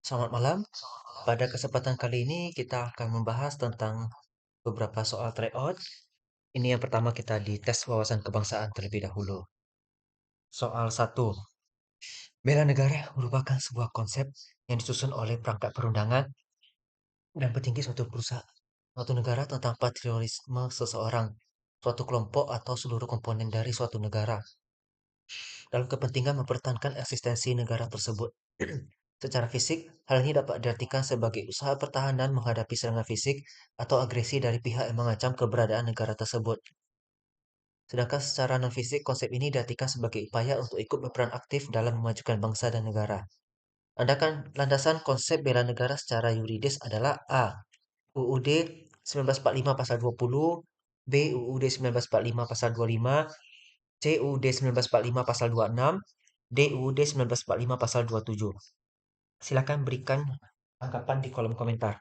Selamat malam. Pada kesempatan kali ini kita akan membahas tentang beberapa soal tryout. Ini yang pertama kita di tes wawasan kebangsaan terlebih dahulu. Soal satu. Bela negara merupakan sebuah konsep yang disusun oleh perangkat perundangan dan petinggi suatu perusahaan, suatu negara tentang patriotisme seseorang, suatu kelompok atau seluruh komponen dari suatu negara dalam kepentingan mempertahankan eksistensi negara tersebut. Secara fisik, hal ini dapat diartikan sebagai usaha pertahanan menghadapi serangan fisik atau agresi dari pihak yang mengancam keberadaan negara tersebut. Sedangkan secara non-fisik, konsep ini diartikan sebagai upaya untuk ikut berperan aktif dalam memajukan bangsa dan negara. Andaikan landasan konsep bela negara secara yuridis adalah A. UUD 1945 pasal 20, B. UUD 1945 pasal 25, C. UUD 1945 pasal 26, D. UUD 1945 pasal 27. Silakan berikan tanggapan di kolom komentar.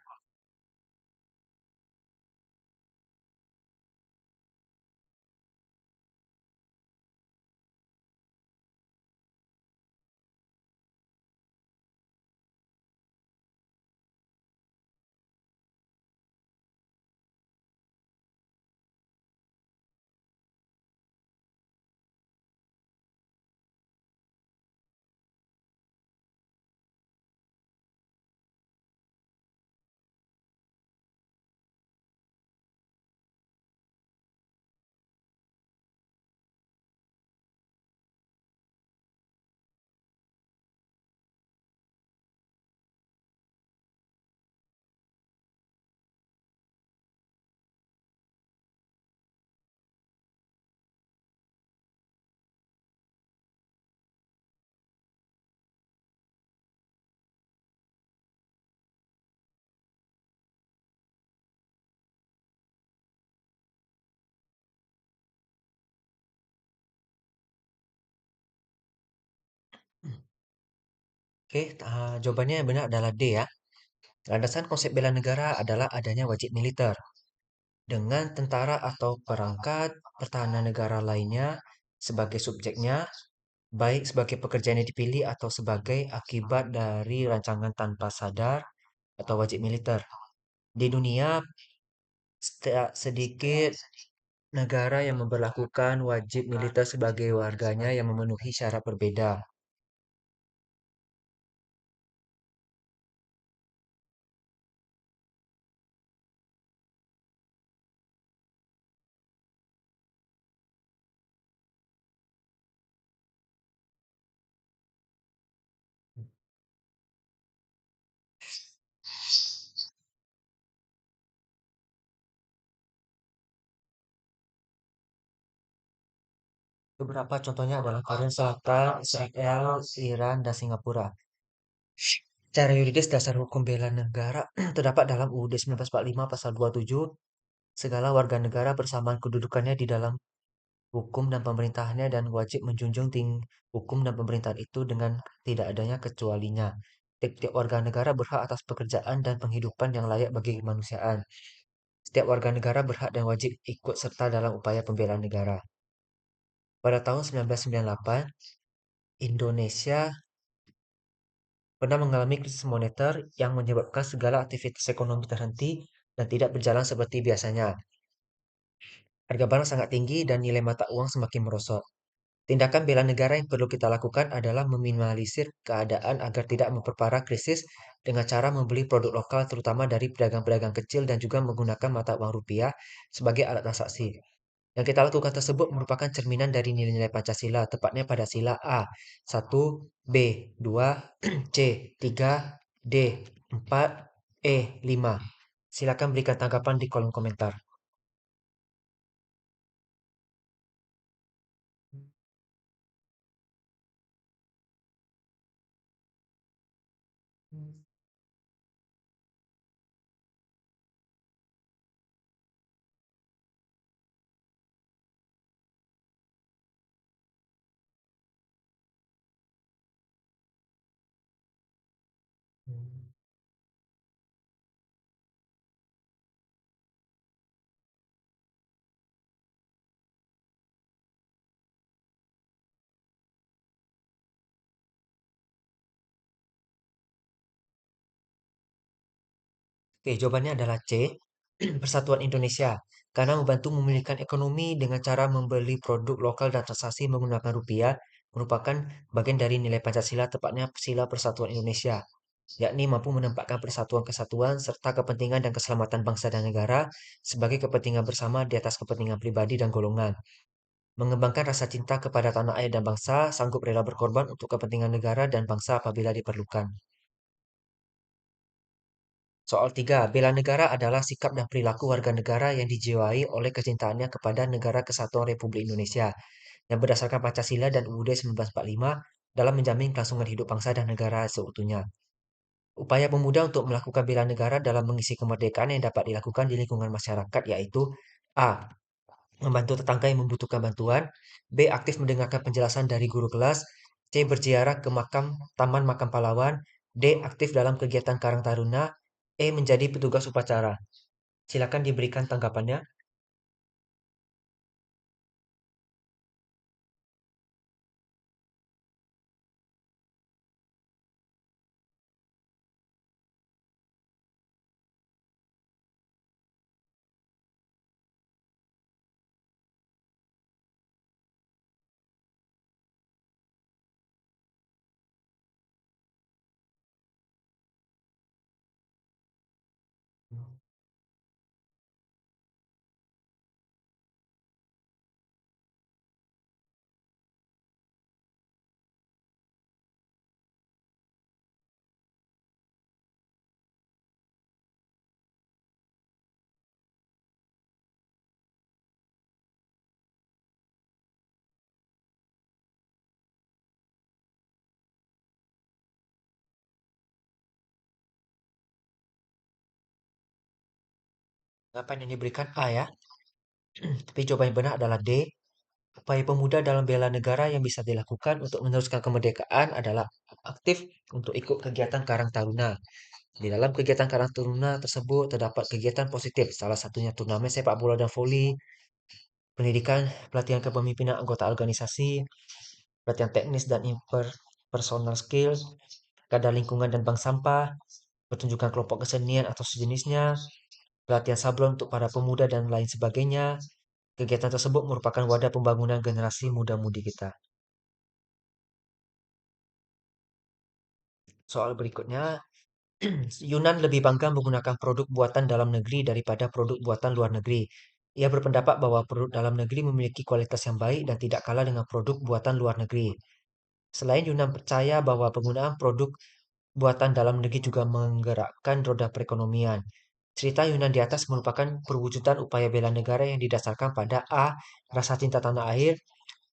Oke, jawabannya yang benar adalah D ya. Landasan konsep bela negara adalah adanya wajib militer dengan tentara atau perangkat pertahanan negara lainnya sebagai subjeknya, baik sebagai pekerjaan yang dipilih atau sebagai akibat dari rancangan tanpa sadar atau wajib militer. Di dunia, sedikit negara yang memberlakukan wajib militer sebagai warganya yang memenuhi syarat berbeda. Beberapa contohnya adalah Korea Selatan, Israel, Iran, dan Singapura. Secara yuridis, dasar hukum bela negara terdapat dalam UUD 1945 pasal 27. Segala warga negara bersamaan kedudukannya di dalam hukum dan pemerintahannya dan wajib menjunjung tinggi hukum dan pemerintahan itu dengan tidak adanya kecualinya. Tiap-tiap warga negara berhak atas pekerjaan dan penghidupan yang layak bagi kemanusiaan. Setiap warga negara berhak dan wajib ikut serta dalam upaya pembelaan negara. Pada tahun 1998, Indonesia pernah mengalami krisis moneter yang menyebabkan segala aktivitas ekonomi terhenti dan tidak berjalan seperti biasanya. Harga barang sangat tinggi dan nilai mata uang semakin merosot. Tindakan bela negara yang perlu kita lakukan adalah meminimalisir keadaan agar tidak memperparah krisis dengan cara membeli produk lokal terutama dari pedagang-pedagang kecil dan juga menggunakan mata uang rupiah sebagai alat transaksi. Yang kita lakukan tersebut merupakan cerminan dari nilai-nilai Pancasila, tepatnya pada sila A, 1, B, 2, C, 3, D, 4, E, 5. Silakan berikan tanggapan di kolom komentar. Oke, jawabannya adalah C, Persatuan Indonesia. Karena membantu memulihkan ekonomi dengan cara membeli produk lokal dan transaksi menggunakan rupiah merupakan bagian dari nilai Pancasila, tepatnya sila Persatuan Indonesia, yakni mampu menempatkan persatuan kesatuan serta kepentingan dan keselamatan bangsa dan negara sebagai kepentingan bersama di atas kepentingan pribadi dan golongan. Mengembangkan rasa cinta kepada tanah air dan bangsa, sanggup rela berkorban untuk kepentingan negara dan bangsa apabila diperlukan. Soal 3, bela negara adalah sikap dan perilaku warga negara yang dijiwai oleh kecintaannya kepada Negara Kesatuan Republik Indonesia yang berdasarkan Pancasila dan UUD 1945 dalam menjamin kelangsungan hidup bangsa dan negara seutuhnya. Upaya pemuda untuk melakukan bela negara dalam mengisi kemerdekaan yang dapat dilakukan di lingkungan masyarakat yaitu A. Membantu tetangga yang membutuhkan bantuan. B. Aktif mendengarkan penjelasan dari guru kelas. C. Berziarah ke Taman Makam Pahlawan. D. Aktif dalam kegiatan Karang Taruna. E. Menjadi petugas upacara. Silakan diberikan tanggapannya. Tanggapan yang diberikan A ya. Tapi jawaban yang benar adalah D. Upaya pemuda dalam bela negara yang bisa dilakukan untuk meneruskan kemerdekaan adalah aktif untuk ikut kegiatan Karang Taruna. Di dalam kegiatan Karang Taruna tersebut terdapat kegiatan positif, salah satunya turnamen sepak bola dan voli, pendidikan, pelatihan kepemimpinan anggota organisasi, pelatihan teknis dan personal skill, kadar lingkungan dan bank sampah, pertunjukan kelompok kesenian atau sejenisnya, pelatihan sablon untuk para pemuda dan lain sebagainya. Kegiatan tersebut merupakan wadah pembangunan generasi muda-mudi kita. Soal berikutnya, Yunan lebih bangga menggunakan produk buatan dalam negeri daripada produk buatan luar negeri. Ia berpendapat bahwa produk dalam negeri memiliki kualitas yang baik dan tidak kalah dengan produk buatan luar negeri. Selain Yunan percaya bahwa penggunaan produk buatan dalam negeri juga menggerakkan roda perekonomian. Cerita Yunan di atas merupakan perwujudan upaya bela negara yang didasarkan pada A. Rasa cinta tanah air,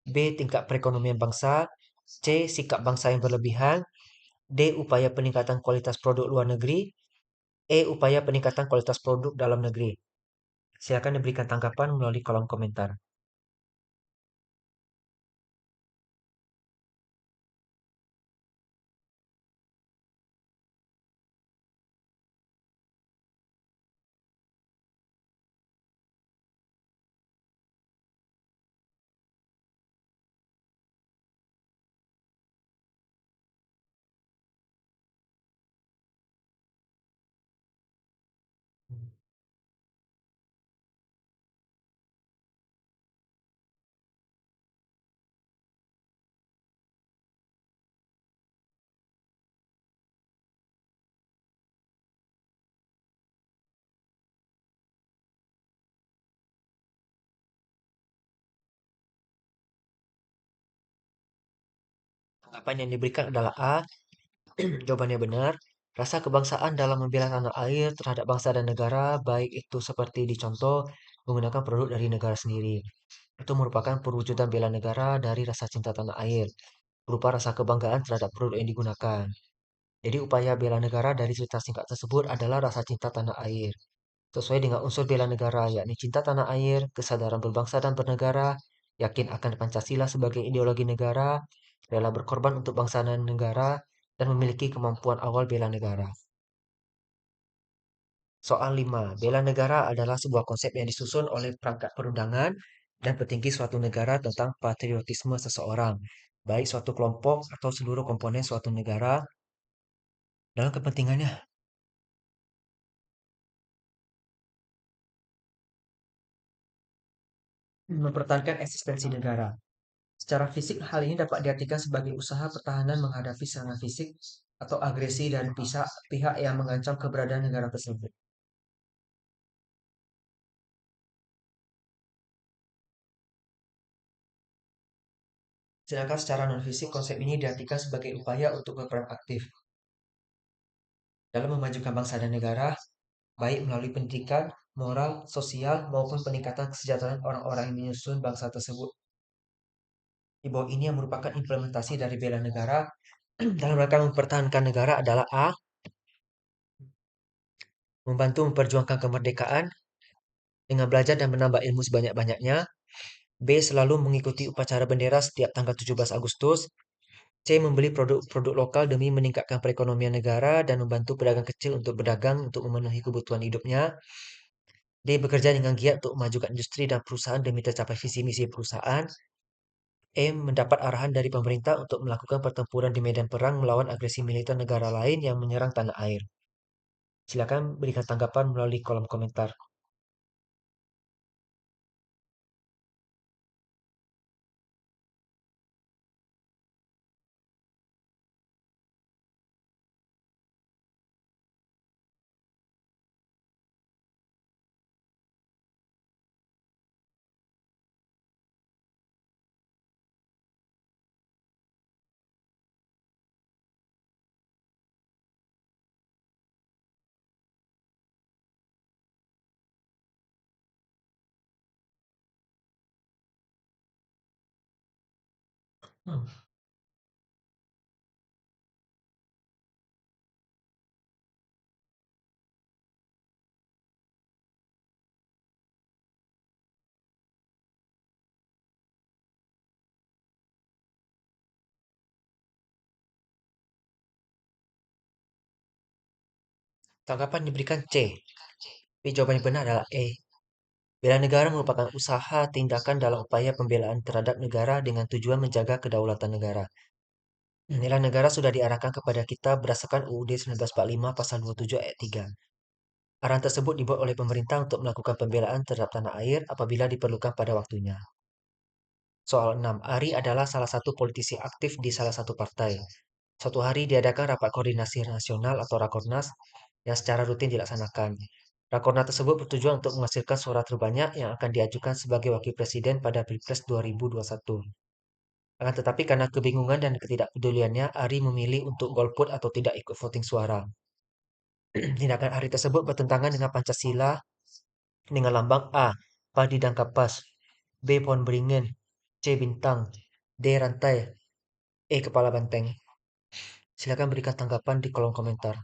B. Tingkat perekonomian bangsa, C. Sikap bangsa yang berlebihan, D. Upaya peningkatan kualitas produk luar negeri, upaya peningkatan kualitas produk dalam negeri. Silakan diberikan tanggapan melalui kolom komentar. Tanggapan yang diberikan adalah A. Jawabannya benar. Rasa kebangsaan dalam membela tanah air terhadap bangsa dan negara, baik itu seperti dicontoh menggunakan produk dari negara sendiri. Itu merupakan perwujudan bela negara dari rasa cinta tanah air, berupa rasa kebanggaan terhadap produk yang digunakan. Jadi upaya bela negara dari cerita singkat tersebut adalah rasa cinta tanah air. Sesuai dengan unsur bela negara, yakni cinta tanah air, kesadaran berbangsa dan bernegara, yakin akan Pancasila sebagai ideologi negara, rela berkorban untuk bangsa dan negara, dan memiliki kemampuan awal bela negara. Soal 5, bela negara adalah sebuah konsep yang disusun oleh perangkat perundangan dan petinggi suatu negara tentang patriotisme seseorang, baik suatu kelompok atau seluruh komponen suatu negara dalam kepentingannya mempertahankan eksistensi negara. Secara fisik, hal ini dapat diartikan sebagai usaha pertahanan menghadapi serangan fisik atau agresi dari pihak yang mengancam keberadaan negara tersebut. Sedangkan secara non-fisik, konsep ini diartikan sebagai upaya untuk berperan aktif dalam memajukan bangsa dan negara, baik melalui pendidikan, moral, sosial, maupun peningkatan kesejahteraan orang-orang yang menyusun bangsa tersebut. Di bawah ini yang merupakan implementasi dari bela negara dalam rangka mempertahankan negara adalah A. Membantu memperjuangkan kemerdekaan dengan belajar dan menambah ilmu sebanyak-banyaknya. B. Selalu mengikuti upacara bendera setiap tanggal 17 Agustus. C. Membeli produk-produk lokal demi meningkatkan perekonomian negara dan membantu pedagang kecil untuk berdagang untuk memenuhi kebutuhan hidupnya. D. Bekerja dengan giat untuk memajukan industri dan perusahaan demi tercapai visi misi perusahaan. E. Mendapat arahan dari pemerintah untuk melakukan pertempuran di medan perang melawan agresi militer negara lain yang menyerang tanah air. Silakan berikan tanggapan melalui kolom komentar. Hmm. Tanggapan diberikan C. Tapi jawaban yang benar adalah E. Bela negara merupakan usaha tindakan dalam upaya pembelaan terhadap negara dengan tujuan menjaga kedaulatan negara. Nilai negara sudah diarahkan kepada kita berdasarkan UUD 1945 pasal 27 ayat 3. Arahan tersebut dibuat oleh pemerintah untuk melakukan pembelaan terhadap tanah air apabila diperlukan pada waktunya. Soal 6. Ari adalah salah satu politisi aktif di salah satu partai. Suatu hari diadakan rapat koordinasi nasional atau Rakornas yang secara rutin dilaksanakan. Rakornas tersebut bertujuan untuk menghasilkan suara terbanyak yang akan diajukan sebagai wakil presiden pada Pilpres 2021. Akan tetapi karena kebingungan dan ketidakpeduliannya, Ari memilih untuk golput atau tidak ikut voting suara. Tindakan Ari tersebut bertentangan dengan Pancasila dengan lambang A. Padi dan kapas, B. Pohon beringin, C. Bintang, D. Rantai, E. Kepala banteng. Silakan berikan tanggapan di kolom komentar.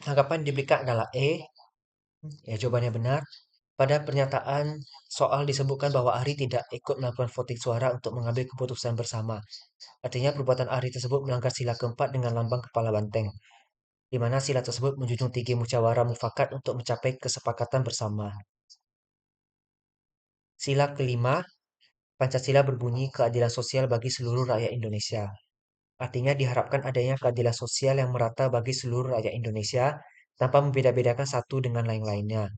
Tanggapan diberikan adalah E. Ya, jawabannya benar. Pada pernyataan soal disebutkan bahwa Ari tidak ikut melakukan voting suara untuk mengambil keputusan bersama. Artinya perbuatan Ari tersebut melanggar sila keempat dengan lambang kepala banteng, di mana sila tersebut menjunjung tinggi musyawarah mufakat untuk mencapai kesepakatan bersama. Sila kelima, Pancasila berbunyi keadilan sosial bagi seluruh rakyat Indonesia. Artinya diharapkan adanya keadilan sosial yang merata bagi seluruh rakyat Indonesia tanpa membeda-bedakan satu dengan lain-lainnya.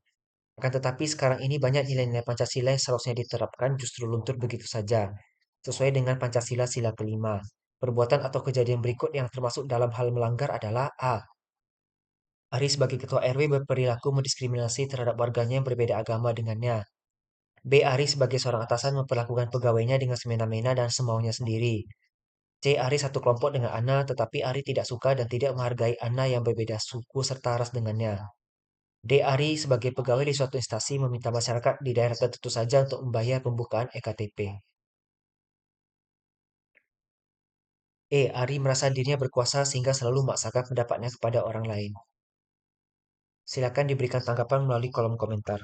Akan tetapi sekarang ini banyak nilai-nilai Pancasila yang seharusnya diterapkan justru luntur begitu saja, sesuai dengan Pancasila sila kelima. Perbuatan atau kejadian berikut yang termasuk dalam hal melanggar adalah A. Ari sebagai ketua RW berperilaku mendiskriminasi terhadap warganya yang berbeda agama dengannya. B. Ari sebagai seorang atasan memperlakukan pegawainya dengan semena-mena dan semaunya sendiri. C. Ari satu kelompok dengan Ana, tetapi Ari tidak suka dan tidak menghargai Ana yang berbeda suku serta ras dengannya. D. Ari sebagai pegawai di suatu instansi meminta masyarakat di daerah tertentu saja untuk membayar pembukaan EKTP. E. Ari merasa dirinya berkuasa sehingga selalu memaksakan pendapatnya kepada orang lain. Silakan diberikan tanggapan melalui kolom komentar.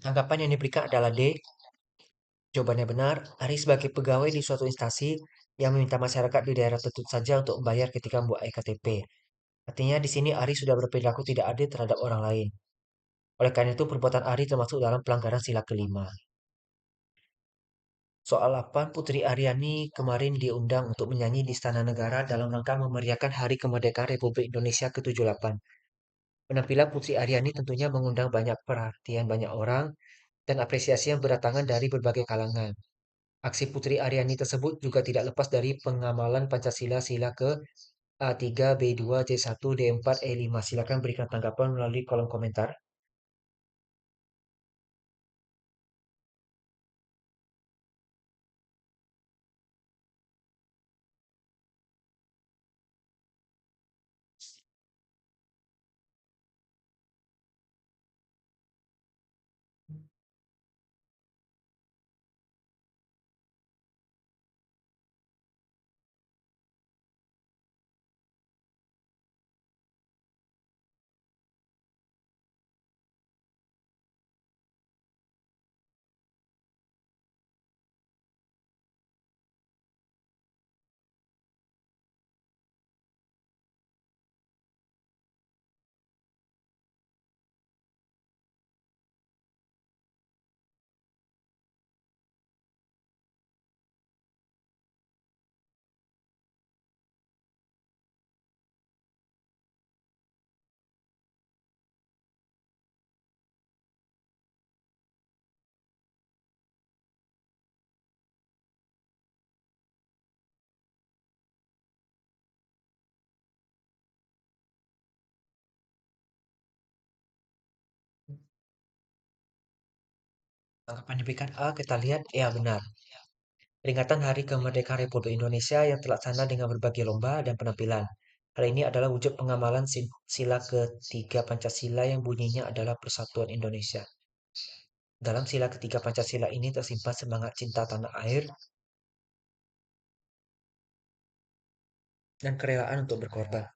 Tanggapan yang diberikan adalah D. Jawabannya benar, Ari sebagai pegawai di suatu instansi yang meminta masyarakat di daerah tertentu saja untuk membayar ketika membuat EKTP. Artinya di sini Ari sudah berperilaku tidak adil terhadap orang lain. Oleh karena itu perbuatan Ari termasuk dalam pelanggaran sila kelima. Soal 8, Putri Aryani kemarin diundang untuk menyanyi di Istana Negara dalam rangka memeriahkan Hari Kemerdekaan Republik Indonesia ke-78. Penampilan Putri Aryani tentunya mengundang banyak perhatian banyak orang dan apresiasi yang berdatangan dari berbagai kalangan. Aksi Putri Aryani tersebut juga tidak lepas dari pengamalan Pancasila sila ke A3, B2, C1, D4, E5. Silakan berikan tanggapan melalui kolom komentar. Tanggapan diberikan A, kita lihat ya benar. Peringatan Hari Kemerdekaan Republik Indonesia yang terlaksana dengan berbagai lomba dan penampilan. Hal ini adalah wujud pengamalan sila ketiga Pancasila yang bunyinya adalah Persatuan Indonesia. Dalam sila ketiga Pancasila ini tersimpan semangat cinta tanah air dan kerelaan untuk berkorban.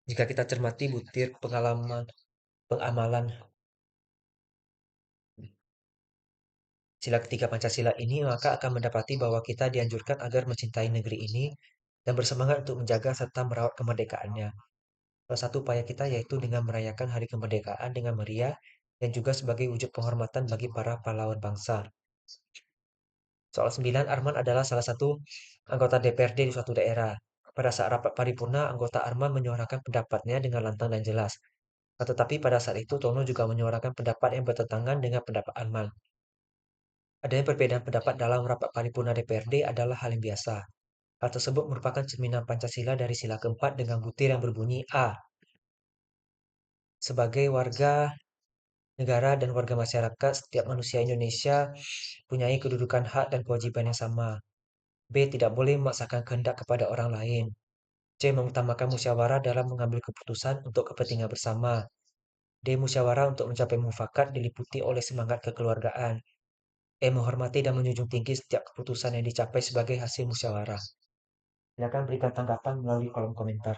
Jika kita cermati butir pengalaman pengamalan sila ketiga Pancasila ini, maka akan mendapati bahwa kita dianjurkan agar mencintai negeri ini dan bersemangat untuk menjaga serta merawat kemerdekaannya. Salah satu upaya kita yaitu dengan merayakan Hari Kemerdekaan dengan meriah dan juga sebagai wujud penghormatan bagi para pahlawan bangsa. Soal 9, Arman adalah salah satu anggota DPRD di suatu daerah. Pada saat rapat paripurna, anggota Arman menyuarakan pendapatnya dengan lantang dan jelas. Tetapi pada saat itu Tono juga menyuarakan pendapat yang bertentangan dengan pendapat Arman. Adanya perbedaan pendapat dalam rapat paripurna DPRD adalah hal yang biasa. Hal tersebut merupakan cerminan Pancasila dari sila keempat dengan butir yang berbunyi A. Sebagai warga negara dan warga masyarakat, setiap manusia Indonesia punya kedudukan hak dan kewajiban yang sama. B. Tidak boleh memaksakan kehendak kepada orang lain. C. Mengutamakan musyawarah dalam mengambil keputusan untuk kepentingan bersama. D. Musyawarah untuk mencapai mufakat diliputi oleh semangat kekeluargaan. E. Menghormati dan menjunjung tinggi setiap keputusan yang dicapai sebagai hasil musyawarah. Silakan berikan tanggapan melalui kolom komentar.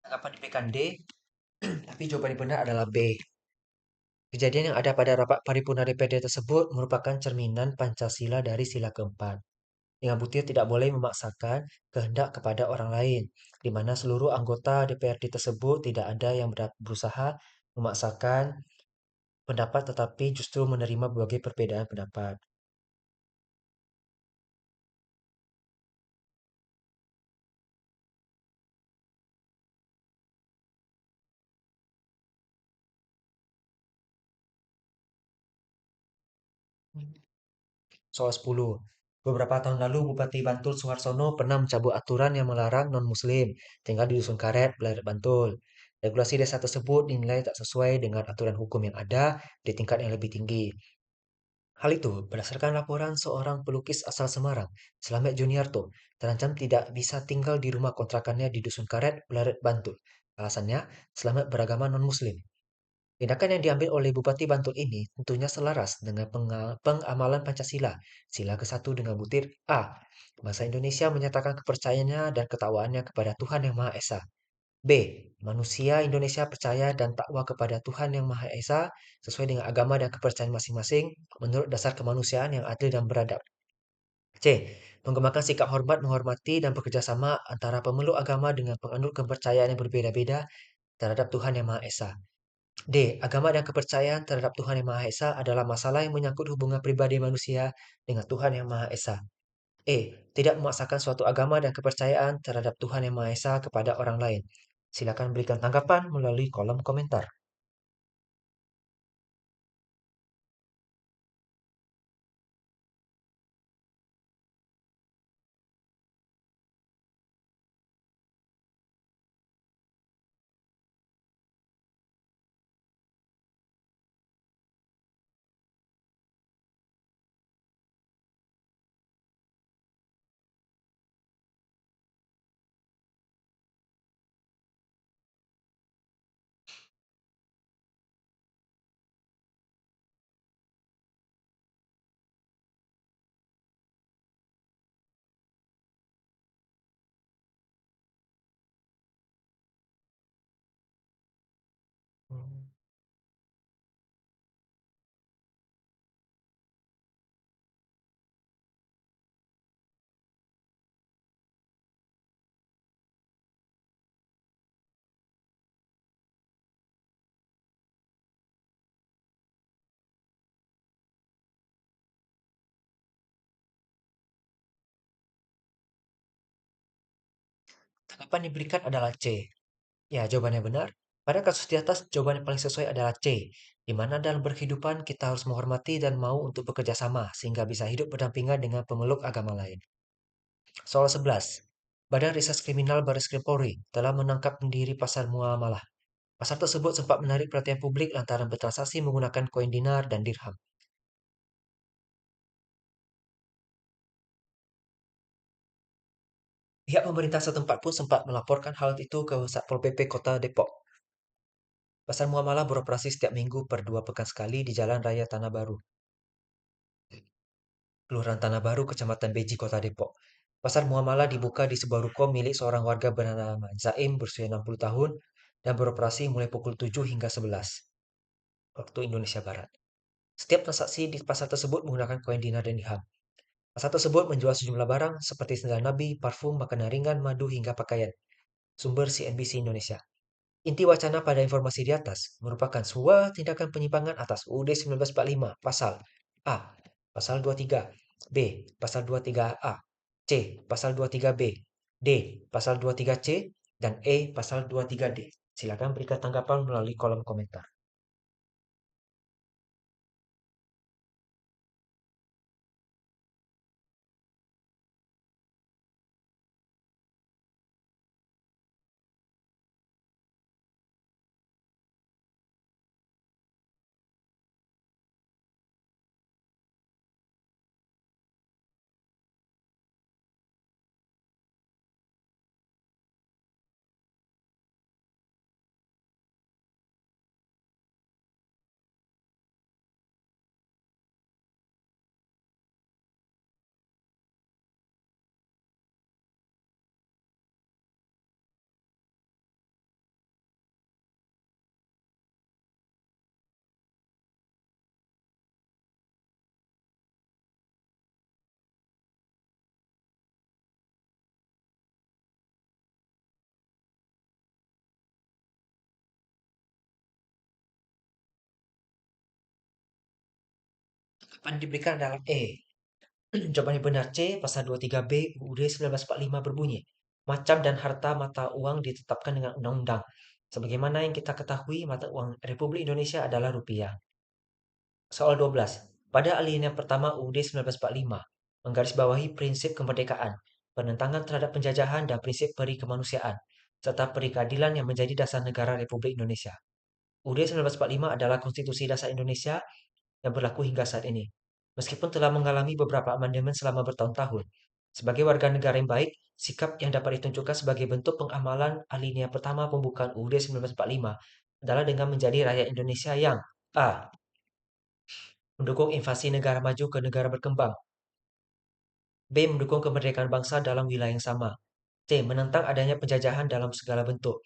Tanggapan diberikan D, tapi jawaban yang benar adalah B. Kejadian yang ada pada rapat paripurna DPD tersebut merupakan cerminan Pancasila dari sila keempat. Dengan butir tidak boleh memaksakan kehendak kepada orang lain, di mana seluruh anggota DPRD tersebut tidak ada yang berusaha memaksakan pendapat tetapi justru menerima berbagai perbedaan pendapat. Soal 10. Beberapa tahun lalu Bupati Bantul Suharsono pernah mencabut aturan yang melarang non-muslim tinggal di Dusun Karet, Belarit Bantul. Regulasi desa tersebut dinilai tak sesuai dengan aturan hukum yang ada di tingkat yang lebih tinggi. Hal itu berdasarkan laporan seorang pelukis asal Semarang, Slamet Juniarto, terancam tidak bisa tinggal di rumah kontrakannya di Dusun Karet, Belarit Bantul. Alasannya, Slamet beragama non-muslim. Tindakan yang diambil oleh Bupati Bantul ini tentunya selaras dengan pengamalan Pancasila, sila ke-1 dengan butir A. Bangsa Indonesia menyatakan kepercayaannya dan ketakwaannya kepada Tuhan Yang Maha Esa. B. Manusia Indonesia percaya dan takwa kepada Tuhan Yang Maha Esa sesuai dengan agama dan kepercayaan masing-masing menurut dasar kemanusiaan yang adil dan beradab. C. Mengembangkan sikap hormat, menghormati, dan bekerja sama antara pemeluk agama dengan penganut kepercayaan yang berbeda-beda terhadap Tuhan Yang Maha Esa. D. Agama dan kepercayaan terhadap Tuhan Yang Maha Esa adalah masalah yang menyangkut hubungan pribadi manusia dengan Tuhan Yang Maha Esa. E. Tidak memaksakan suatu agama dan kepercayaan terhadap Tuhan Yang Maha Esa kepada orang lain. Silakan berikan tanggapan melalui kolom komentar. Tanggapan yang diberikan adalah C. Ya, jawabannya benar. Pada kasus di atas, jawaban yang paling sesuai adalah C, di mana dalam berkehidupan kita harus menghormati dan mau untuk bekerja sama sehingga bisa hidup berdampingan dengan pemeluk agama lain. Soal 11. Badan Reserse Kriminal Baris Krim Polri telah menangkap pendiri pasar muamalah. Pasar tersebut sempat menarik perhatian publik lantaran bertransaksi menggunakan koin dinar dan dirham. Pihak pemerintah setempat pun sempat melaporkan hal itu ke Satpol PP Kota Depok. Pasar muamalah beroperasi setiap minggu per 2 pekan sekali di Jalan Raya Tanah Baru, Kelurahan Tanah Baru, Kecamatan Beji, Kota Depok. Pasar muamalah dibuka di sebuah ruko milik seorang warga bernama Zaim berusia 60 tahun dan beroperasi mulai pukul 7 hingga 11 waktu Indonesia Barat. Setiap transaksi di pasar tersebut menggunakan koin dinar dan dirham. Pasar tersebut menjual sejumlah barang seperti sendal nabi, parfum, makanan ringan, madu, hingga pakaian. Sumber CNBC Indonesia. Inti wacana pada informasi di atas merupakan sebuah tindakan penyimpangan atas UUD 1945 pasal A. Pasal 23, B. Pasal 23A, C. Pasal 23B, D. Pasal 23C, dan E. Pasal 23D. Silakan berikan tanggapan melalui kolom komentar. Jawaban diberikan adalah E. Jawaban yang benar C. Pasal 23B UUD 1945 berbunyi, macam dan harta mata uang ditetapkan dengan undang-undang. Sebagaimana yang kita ketahui, mata uang Republik Indonesia adalah rupiah. Soal 12. Pada alinea pertama UUD 1945, menggarisbawahi prinsip kemerdekaan, penentangan terhadap penjajahan dan prinsip peri kemanusiaan, serta peri keadilan yang menjadi dasar negara Republik Indonesia. UUD 1945 adalah konstitusi dasar Indonesia yang berlaku hingga saat ini. Meskipun telah mengalami beberapa amandemen selama bertahun-tahun, sebagai warga negara yang baik, sikap yang dapat ditunjukkan sebagai bentuk pengamalan alinea pertama pembukaan UUD 1945 adalah dengan menjadi rakyat Indonesia yang A. Mendukung invasi negara maju ke negara berkembang. B. Mendukung kemerdekaan bangsa dalam wilayah yang sama. C. Menentang adanya penjajahan dalam segala bentuk.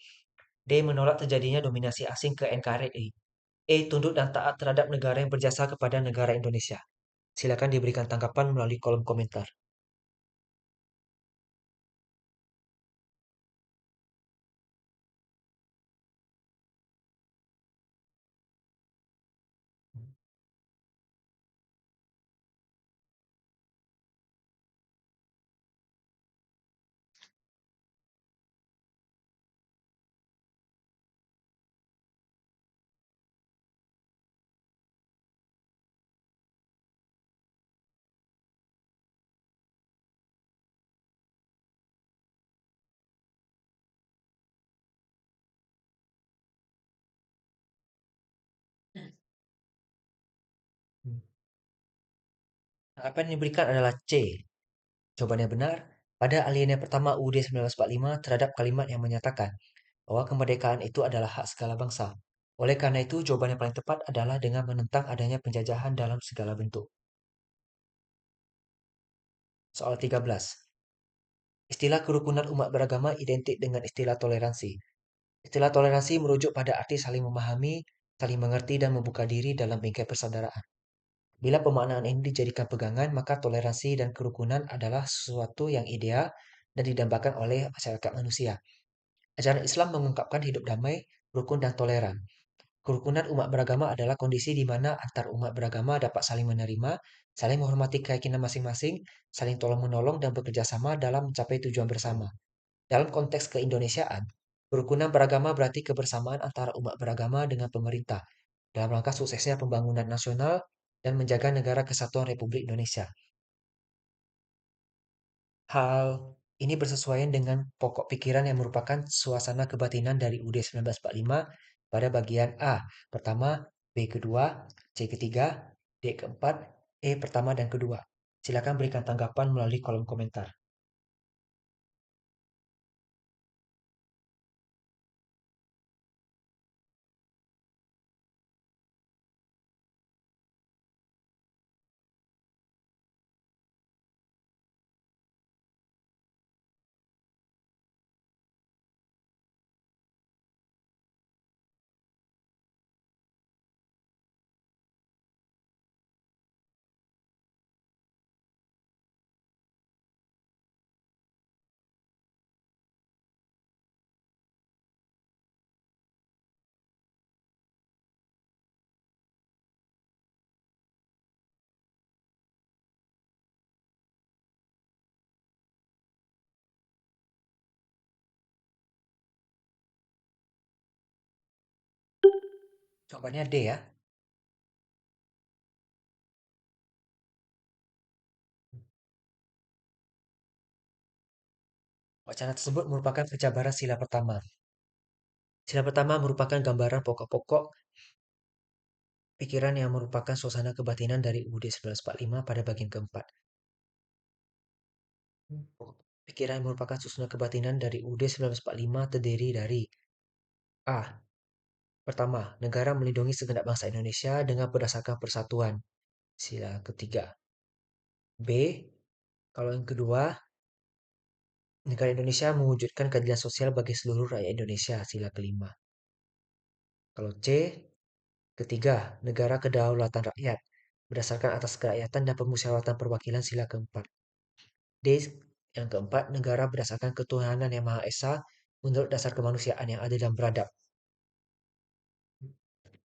D. Menolak terjadinya dominasi asing ke NKRI. E. Tunduk dan taat terhadap negara yang berjasa kepada negara Indonesia. Silakan diberikan tanggapan melalui kolom komentar. Apa yang diberikan adalah C. Jawabannya benar. Pada alinea pertama UUD 1945 terhadap kalimat yang menyatakan bahwa kemerdekaan itu adalah hak segala bangsa. Oleh karena itu, jawaban yang paling tepat adalah dengan menentang adanya penjajahan dalam segala bentuk. Soal 13. Istilah kerukunan umat beragama identik dengan istilah toleransi. Istilah toleransi merujuk pada arti saling memahami, saling mengerti, dan membuka diri dalam bingkai persaudaraan. Bila pemaknaan ini dijadikan pegangan, maka toleransi dan kerukunan adalah sesuatu yang ideal dan didambakan oleh masyarakat manusia. Ajaran Islam mengungkapkan hidup damai, rukun, dan toleran. Kerukunan umat beragama adalah kondisi di mana antar umat beragama dapat saling menerima, saling menghormati keyakinan masing-masing, saling tolong-menolong, dan bekerja sama dalam mencapai tujuan bersama. Dalam konteks keindonesiaan, kerukunan beragama berarti kebersamaan antara umat beragama dengan pemerintah dalam rangka suksesnya pembangunan nasional dan menjaga negara kesatuan Republik Indonesia. Hal ini bersesuaian dengan pokok pikiran yang merupakan suasana kebatinan dari UUD 1945 pada bagian A pertama, B kedua, C ketiga, D keempat, E pertama dan kedua. Silakan berikan tanggapan melalui kolom komentar. Jawabannya D ya. Wacana tersebut merupakan penjabaran sila pertama. Sila pertama merupakan gambaran pokok-pokok pikiran yang merupakan suasana kebatinan dari UUD 1945 pada bagian keempat. Pikiran yang merupakan suasana kebatinan dari UUD 1945 terdiri dari A. Pertama, negara melindungi segenap bangsa Indonesia dengan berdasarkan persatuan. Sila ketiga. B. Kalau yang kedua, negara Indonesia mewujudkan keadilan sosial bagi seluruh rakyat Indonesia. Sila kelima. Kalau C. Ketiga, negara kedaulatan rakyat berdasarkan atas kerakyatan dan permusyawaratan perwakilan. Sila keempat. D. Yang keempat, negara berdasarkan ketuhanan yang Maha Esa menurut dasar kemanusiaan yang adil dan beradab.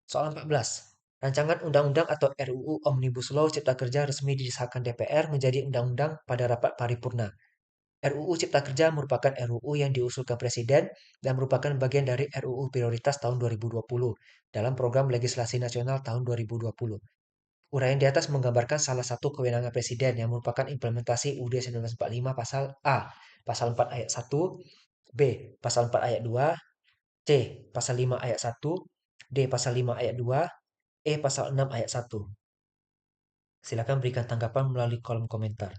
Soal 14. Rancangan Undang-Undang atau RUU Omnibus Law Cipta Kerja resmi disahkan DPR menjadi undang-undang pada rapat paripurna. RUU Cipta Kerja merupakan RUU yang diusulkan Presiden dan merupakan bagian dari RUU Prioritas tahun 2020 dalam program legislasi nasional tahun 2020. Uraian di atas menggambarkan salah satu kewenangan Presiden yang merupakan implementasi UUD 1945 pasal A, pasal 4 ayat 1, B, pasal 4 ayat 2, C, pasal 5 ayat 1, D, pasal 5 ayat 2, E, pasal 6 ayat 1. Silakan berikan tanggapan melalui kolom komentar.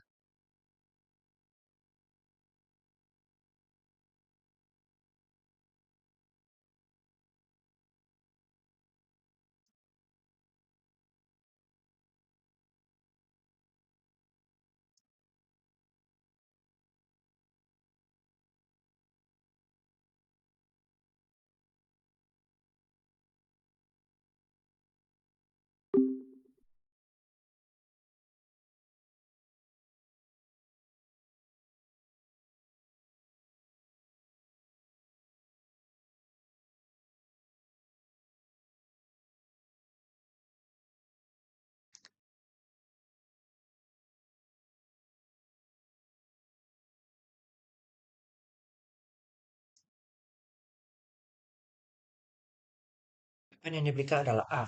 Jawaban yang diberikan adalah A.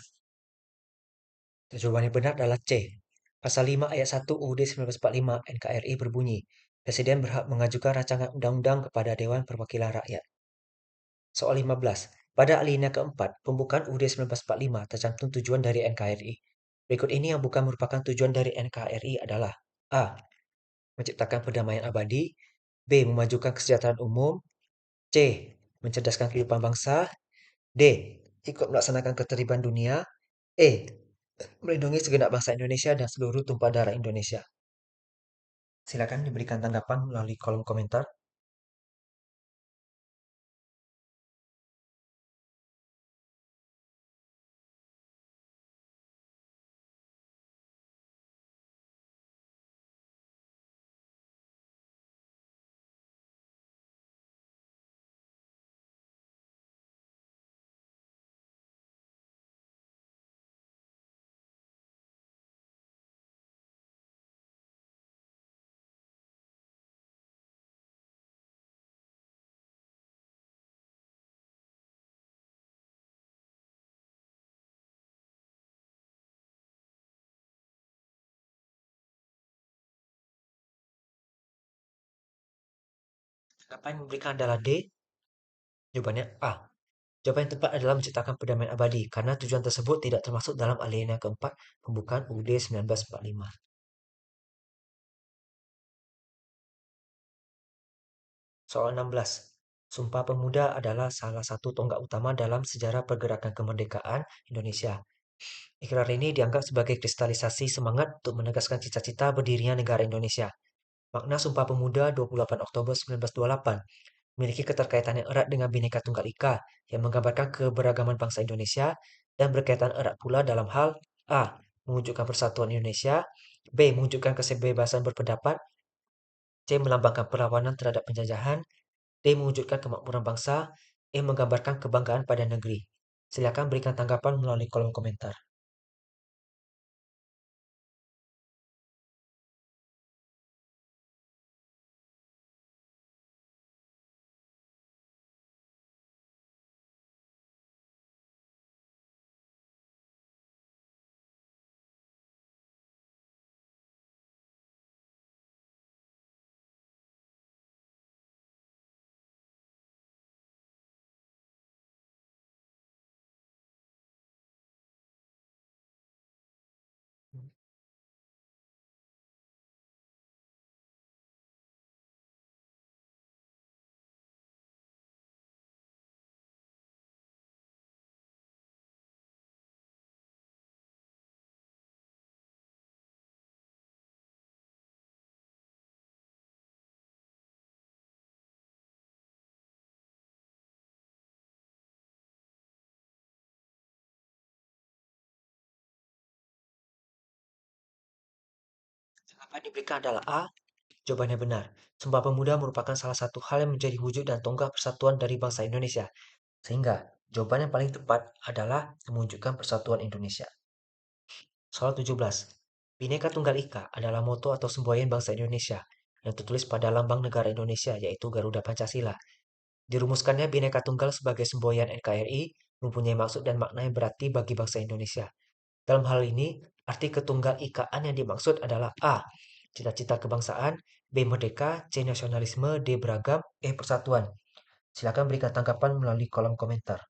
Jawaban yang benar adalah C. Pasal 5 ayat 1 UUD 1945 NKRI berbunyi, Presiden berhak mengajukan rancangan undang-undang kepada Dewan Perwakilan Rakyat. Soal 15. Pada alinea keempat, pembukaan UUD 1945 tercantum tujuan dari NKRI. Berikut ini yang bukan merupakan tujuan dari NKRI adalah A. Menciptakan perdamaian abadi, B. Memajukan kesejahteraan umum, C. Mencerdaskan kehidupan bangsa, D. Ikut melaksanakan ketertiban dunia, E. Melindungi segenap bangsa Indonesia dan seluruh tumpah darah Indonesia. Silakan diberikan tanggapan melalui kolom komentar. Apa yang memberikan adalah D. Jawabannya A. Jawaban yang tepat adalah menciptakan perdamaian abadi, karena tujuan tersebut tidak termasuk dalam alinea keempat pembukaan UUD 1945. Soal 16. Sumpah Pemuda adalah salah satu tonggak utama dalam sejarah pergerakan kemerdekaan Indonesia. Ikrar ini dianggap sebagai kristalisasi semangat untuk menegaskan cita-cita berdirinya negara Indonesia. Makna Sumpah Pemuda 28 Oktober 1928 memiliki keterkaitan yang erat dengan Bhinneka Tunggal Ika yang menggambarkan keberagaman bangsa Indonesia dan berkaitan erat pula dalam hal A. Mewujudkan persatuan Indonesia, B. Mewujudkan kebebasan berpendapat, C. Melambangkan perlawanan terhadap penjajahan, D. Mewujudkan kemakmuran bangsa, E. Menggambarkan kebanggaan pada negeri. Silakan berikan tanggapan melalui kolom komentar. Apa yang diberikan adalah A. Jawabannya benar. Sumpah Pemuda merupakan salah satu hal yang menjadi wujud dan tonggak persatuan dari bangsa Indonesia. Sehingga jawaban yang paling tepat adalah menunjukkan persatuan Indonesia. Soal 17. Bhinneka Tunggal Ika adalah moto atau semboyan bangsa Indonesia yang tertulis pada lambang negara Indonesia yaitu Garuda Pancasila. Dirumuskannya Bhinneka Tunggal sebagai semboyan NKRI mempunyai maksud dan makna yang berarti bagi bangsa Indonesia. Dalam hal ini, arti ketunggal ikaan yang dimaksud adalah A. Cita-cita kebangsaan, B. Merdeka, C. Nasionalisme, D. Beragam, E. Persatuan. Silakan berikan tanggapan melalui kolom komentar.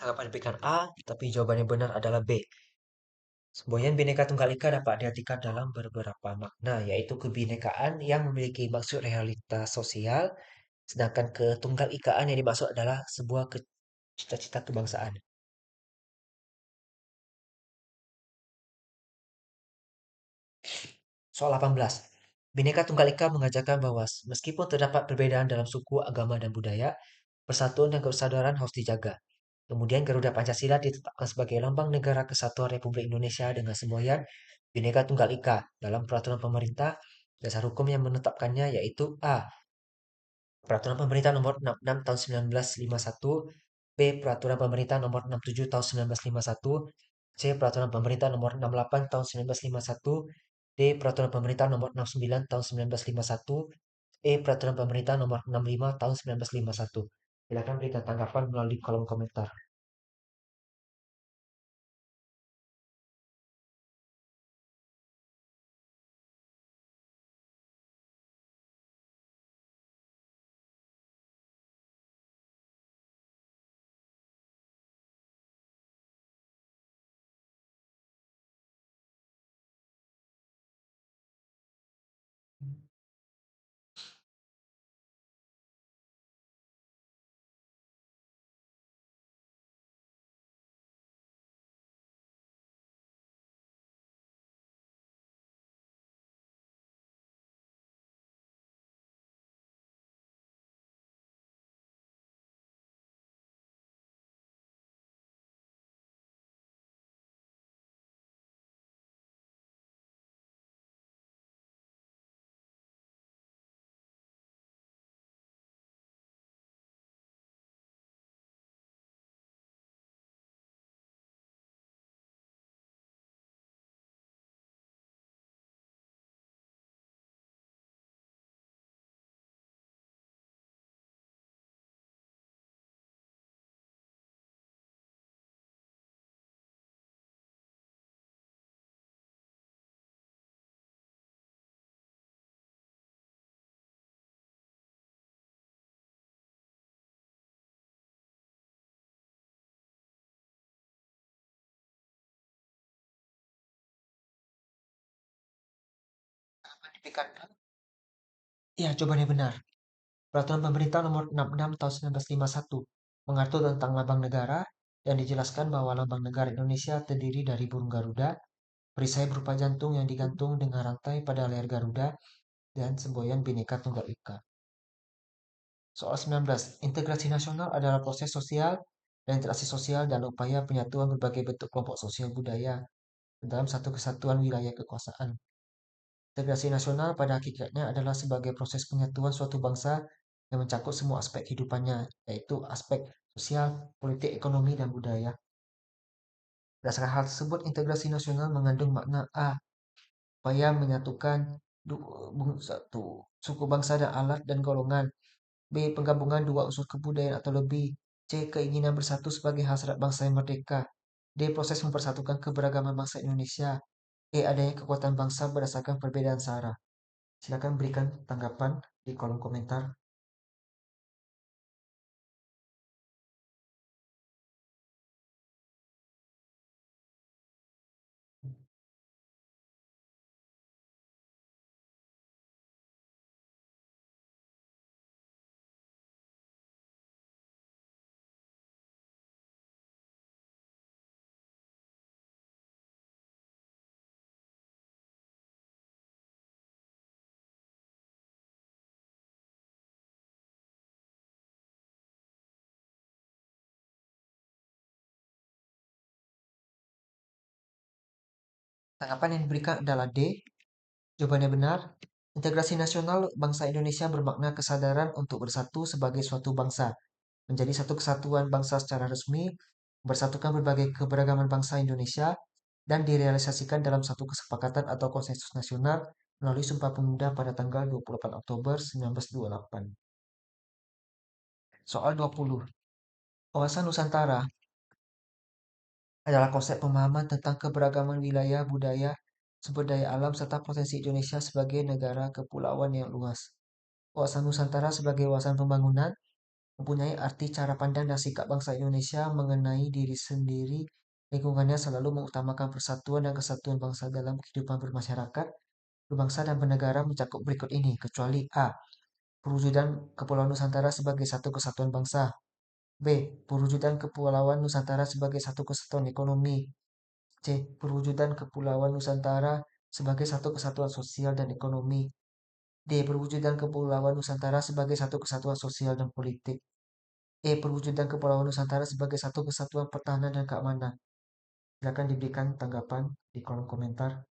Tanggapan diberikan A, tapi jawaban yang benar adalah B. Semboyan Bhinneka Tunggal Ika dapat diartikan dalam beberapa makna, yaitu kebinekaan yang memiliki maksud realitas sosial, sedangkan ketunggal ikaan yang dimaksud adalah sebuah cita-cita kebangsaan. Soal 18. Bhinneka Tunggal Ika mengajarkan bahwa meskipun terdapat perbedaan dalam suku, agama, dan budaya, persatuan dan kesadaran harus dijaga. Kemudian Garuda Pancasila ditetapkan sebagai lambang negara kesatuan Republik Indonesia dengan semboyan Bhinneka Tunggal Ika dalam peraturan pemerintah. Dasar hukum yang menetapkannya yaitu A. Peraturan Pemerintah Nomor 66 Tahun 1951, B. Peraturan Pemerintah Nomor 67 Tahun 1951, C. Peraturan Pemerintah Nomor 68 Tahun 1951, D. Peraturan Pemerintah Nomor 69 Tahun 1951, E. Peraturan Pemerintah Nomor 65 Tahun 1951. Silakan berikan tanggapan melalui kolom komentar. Diberikan Ya, jawabannya benar. Peraturan Pemerintah Nomor 66 Tahun 1951 mengatur tentang lambang negara dan dijelaskan bahwa lambang negara Indonesia terdiri dari burung Garuda, perisai berupa jantung yang digantung dengan rantai pada leher Garuda, dan semboyan Bhinneka Tunggal Ika. Soal 19. Integrasi nasional adalah proses sosial dan interaksi sosial dan upaya penyatuan berbagai bentuk kelompok sosial budaya dalam satu kesatuan wilayah kekuasaan. Integrasi nasional pada hakikatnya adalah sebagai proses penyatuan suatu bangsa yang mencakup semua aspek kehidupannya, yaitu aspek sosial, politik, ekonomi, dan budaya. Berdasarkan hal tersebut, integrasi nasional mengandung makna A. Upaya menyatukan satu suku bangsa dan alat dan golongan. B. Penggabungan dua unsur kebudayaan atau lebih. C. Keinginan bersatu sebagai hasrat bangsa yang merdeka. D. Proses mempersatukan keberagaman bangsa Indonesia. E. Adanya kekuatan bangsa berdasarkan perbedaan sara. Silakan berikan tanggapan di kolom komentar. Tanggapan yang diberikan adalah D. Jawabannya benar. Integrasi nasional bangsa Indonesia bermakna kesadaran untuk bersatu sebagai suatu bangsa, menjadi satu kesatuan bangsa secara resmi, bersatukan berbagai keberagaman bangsa Indonesia, dan direalisasikan dalam satu kesepakatan atau konsensus nasional melalui Sumpah Pemuda pada tanggal 28 Oktober 1928. Soal 20. Wawasan Nusantara adalah konsep pemahaman tentang keberagaman wilayah, budaya, sumber daya alam, serta potensi Indonesia sebagai negara kepulauan yang luas. Wawasan Nusantara sebagai wawasan pembangunan mempunyai arti cara pandang dan sikap bangsa Indonesia mengenai diri sendiri, lingkungannya selalu mengutamakan persatuan dan kesatuan bangsa dalam kehidupan bermasyarakat, berbangsa dan bernegara mencakup berikut ini, kecuali A. Perwujudan Kepulauan Nusantara sebagai satu kesatuan bangsa. B. Perwujudan Kepulauan Nusantara sebagai satu kesatuan ekonomi. C. Perwujudan Kepulauan Nusantara sebagai satu kesatuan sosial dan ekonomi. D. Perwujudan Kepulauan Nusantara sebagai satu kesatuan sosial dan politik. E. Perwujudan Kepulauan Nusantara sebagai satu kesatuan pertahanan dan keamanan. Silakan diberikan tanggapan di kolom komentar.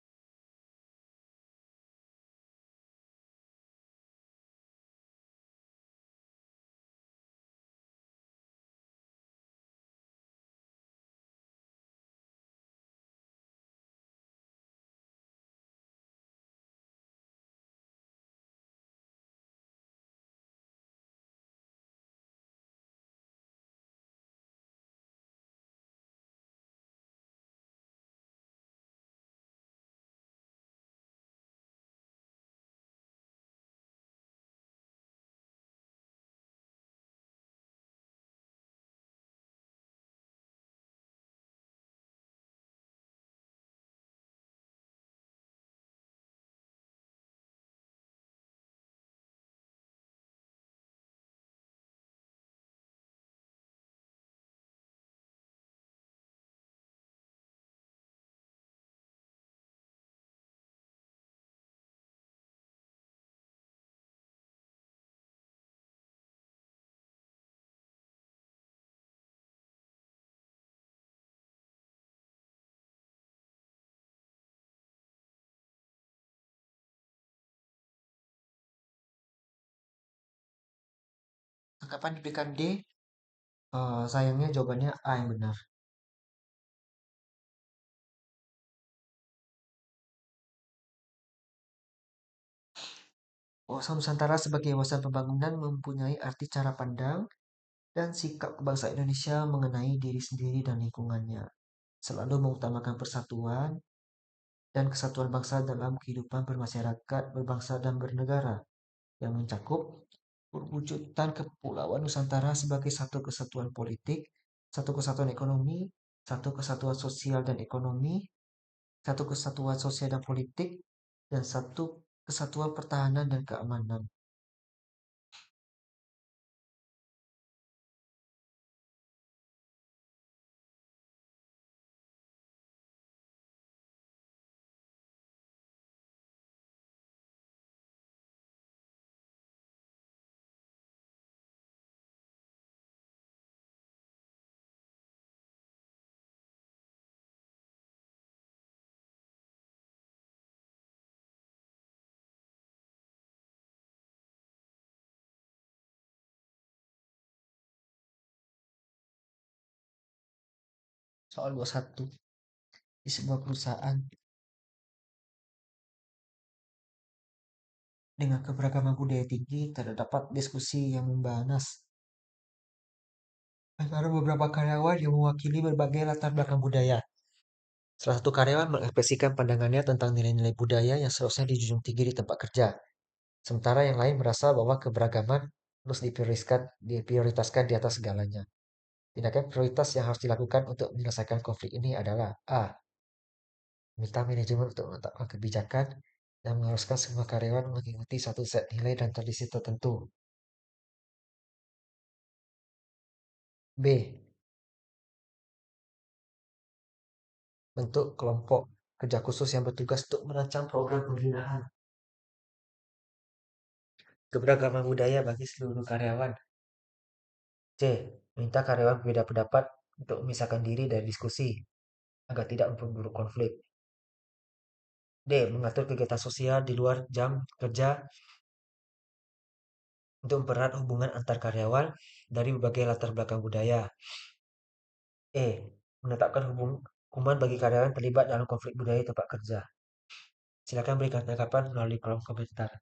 Tanggapan diberikan D. Sayangnya jawabannya A yang benar. Wawasan Nusantara sebagai wawasan pembangunan mempunyai arti cara pandang dan sikap bangsa Indonesia mengenai diri sendiri dan lingkungannya. Selalu mengutamakan persatuan dan kesatuan bangsa dalam kehidupan bermasyarakat, berbangsa, dan bernegara yang mencakup perwujudan Kepulauan Nusantara sebagai satu kesatuan politik, satu kesatuan ekonomi, satu kesatuan sosial dan ekonomi, satu kesatuan sosial dan politik, dan satu kesatuan pertahanan dan keamanan. Soal 21. Di sebuah perusahaan dengan keberagaman budaya tinggi, terdapat diskusi yang membahas antara beberapa karyawan yang mewakili berbagai latar belakang budaya. Salah satu karyawan mengekspresikan pandangannya tentang nilai-nilai budaya yang seharusnya dijunjung tinggi di tempat kerja. Sementara yang lain merasa bahwa keberagaman harus diprioritaskan di atas segalanya. Tindakan prioritas yang harus dilakukan untuk menyelesaikan konflik ini adalah A. Minta manajemen untuk menetapkan kebijakan yang mengharuskan semua karyawan mengikuti satu set nilai dan tradisi tertentu. B. Bentuk kelompok kerja khusus yang bertugas untuk merancang program pembinaan keberagaman budaya bagi seluruh karyawan. C. Minta karyawan berbeda pendapat untuk memisahkan diri dari diskusi agar tidak memperburuk konflik. D. Mengatur kegiatan sosial di luar jam kerja untuk mempererat hubungan antar karyawan dari berbagai latar belakang budaya. E. Menetapkan hukuman bagi karyawan terlibat dalam konflik budaya di tempat kerja. Silakan berikan tanggapan melalui kolom komentar.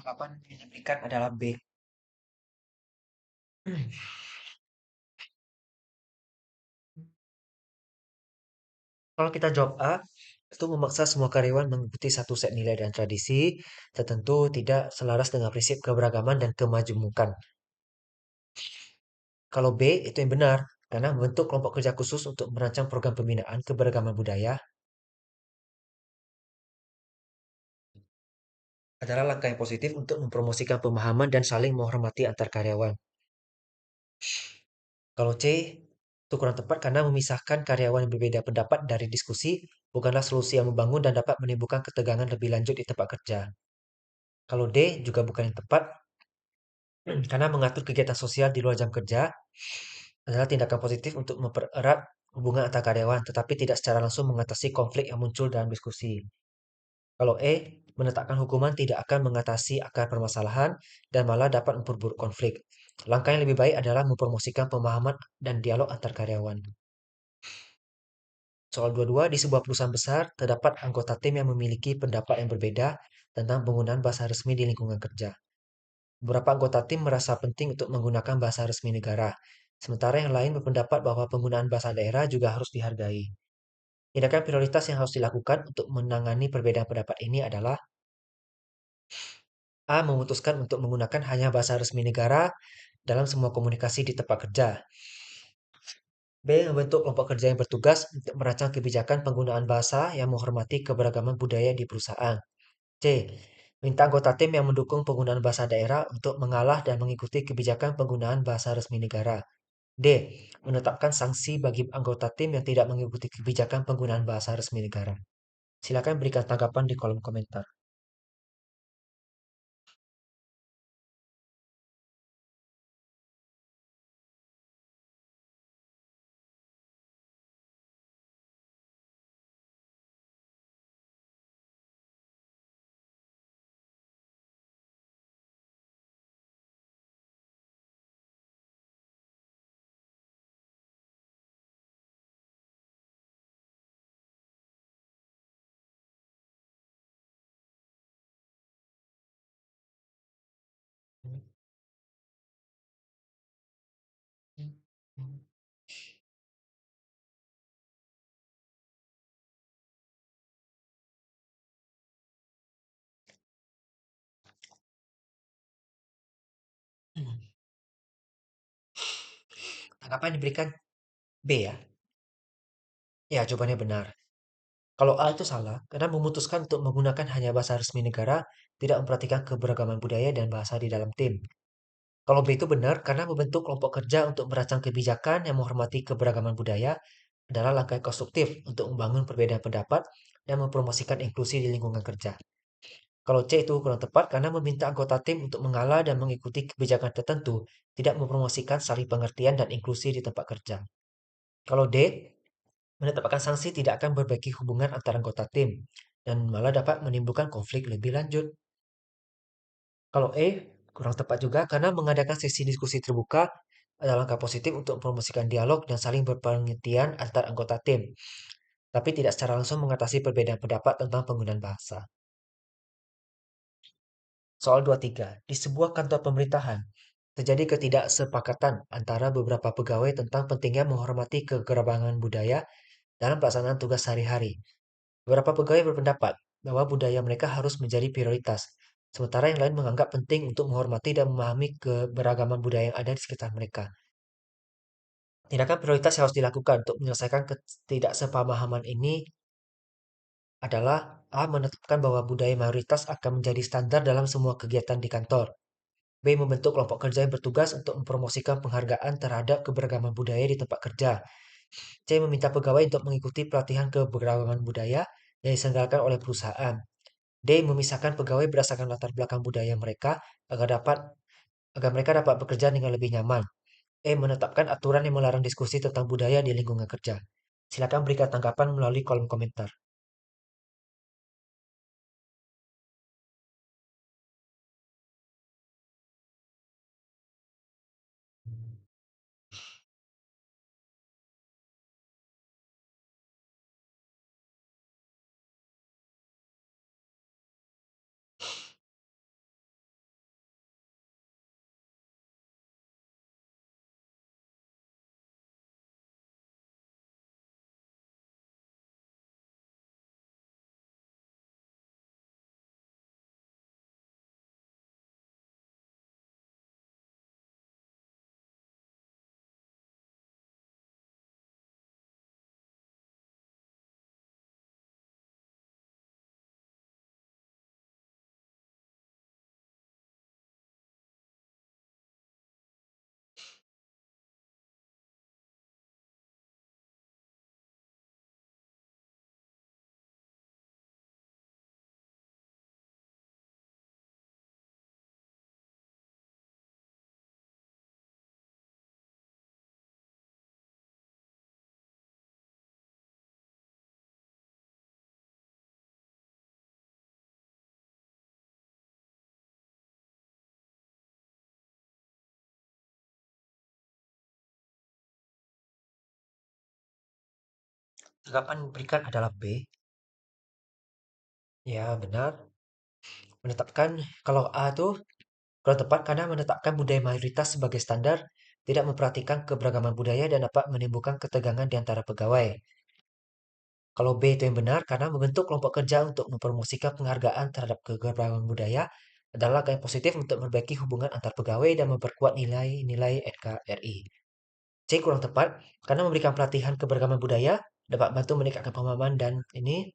Tanggapan yang diberikan adalah B. Kalau kita jawab A, itu memaksa semua karyawan mengikuti satu set nilai dan tradisi tertentu tidak selaras dengan prinsip keberagaman dan kemajemukan. Kalau B, itu yang benar, karena membentuk kelompok kerja khusus untuk merancang program pembinaan keberagaman budaya adalah langkah yang positif untuk mempromosikan pemahaman dan saling menghormati antar karyawan. Kalau C, itu kurang tepat karena memisahkan karyawan yang berbeda pendapat dari diskusi bukanlah solusi yang membangun dan dapat menimbulkan ketegangan lebih lanjut di tempat kerja. Kalau D juga bukan yang tepat karena mengatur kegiatan sosial di luar jam kerja adalah tindakan positif untuk mempererat hubungan antar karyawan, tetapi tidak secara langsung mengatasi konflik yang muncul dalam diskusi. Kalau E, menetapkan hukuman tidak akan mengatasi akar permasalahan dan malah dapat memperburuk konflik. Langkah yang lebih baik adalah mempromosikan pemahaman dan dialog antar karyawan. Soal dua-dua, di sebuah perusahaan besar, terdapat anggota tim yang memiliki pendapat yang berbeda tentang penggunaan bahasa resmi di lingkungan kerja. Beberapa anggota tim merasa penting untuk menggunakan bahasa resmi negara, sementara yang lain berpendapat bahwa penggunaan bahasa daerah juga harus dihargai. Tindakan prioritas yang harus dilakukan untuk menangani perbedaan pendapat ini adalah A. Memutuskan untuk menggunakan hanya bahasa resmi negara dalam semua komunikasi di tempat kerja. B. Membentuk kelompok kerja yang bertugas untuk merancang kebijakan penggunaan bahasa yang menghormati keberagaman budaya di perusahaan. C. Minta anggota tim yang mendukung penggunaan bahasa daerah untuk mengalah dan mengikuti kebijakan penggunaan bahasa resmi negara. D. Menetapkan sanksi bagi anggota tim yang tidak mengikuti kebijakan penggunaan bahasa resmi negara. Silakan berikan tanggapan di kolom komentar. Tanggapan yang diberikan B ya. Ya, jawabannya benar. Kalau A itu salah, karena memutuskan untuk menggunakan hanya bahasa resmi negara, tidak memperhatikan keberagaman budaya dan bahasa di dalam tim. Kalau B itu benar, karena membentuk kelompok kerja untuk merancang kebijakan yang menghormati keberagaman budaya adalah langkah yang konstruktif untuk membangun perbedaan pendapat dan mempromosikan inklusi di lingkungan kerja. Kalau C itu kurang tepat karena meminta anggota tim untuk mengalah dan mengikuti kebijakan tertentu, tidak mempromosikan saling pengertian dan inklusi di tempat kerja. Kalau D, menetapkan sanksi tidak akan memperbaiki hubungan antara anggota tim dan malah dapat menimbulkan konflik lebih lanjut. Kalau E, kurang tepat juga karena mengadakan sesi diskusi terbuka adalah langkah positif untuk mempromosikan dialog dan saling berpengertian antar anggota tim, tapi tidak secara langsung mengatasi perbedaan pendapat tentang penggunaan bahasa. Soal 23. Di sebuah kantor pemerintahan, terjadi ketidaksepakatan antara beberapa pegawai tentang pentingnya menghormati kegerabatan budaya dalam pelaksanaan tugas sehari-hari. Beberapa pegawai berpendapat bahwa budaya mereka harus menjadi prioritas, sementara yang lain menganggap penting untuk menghormati dan memahami keberagaman budaya yang ada di sekitar mereka. Tindakan prioritas yang harus dilakukan untuk menyelesaikan ketidaksepamahaman ini adalah A. Menetapkan bahwa budaya mayoritas akan menjadi standar dalam semua kegiatan di kantor. B. Membentuk kelompok kerja yang bertugas untuk mempromosikan penghargaan terhadap keberagaman budaya di tempat kerja. C. Meminta pegawai untuk mengikuti pelatihan keberagaman budaya yang diselenggarakan oleh perusahaan. D. Memisahkan pegawai berdasarkan latar belakang budaya mereka agar mereka dapat bekerja dengan lebih nyaman. E. Menetapkan aturan yang melarang diskusi tentang budaya di lingkungan kerja. Silakan berikan tanggapan melalui kolom komentar. Tanggapan yang diberikan adalah B. Ya, benar. Menetapkan kalau A itu kurang tepat karena menetapkan budaya mayoritas sebagai standar tidak memperhatikan keberagaman budaya dan dapat menimbulkan ketegangan di antara pegawai. Kalau B itu yang benar karena membentuk kelompok kerja untuk mempromosikan penghargaan terhadap keberagaman budaya adalah langkah yang positif untuk memperbaiki hubungan antar pegawai dan memperkuat nilai-nilai NKRI. C kurang tepat karena memberikan pelatihan keberagaman budaya dapat bantu meningkatkan pemahaman dan ini.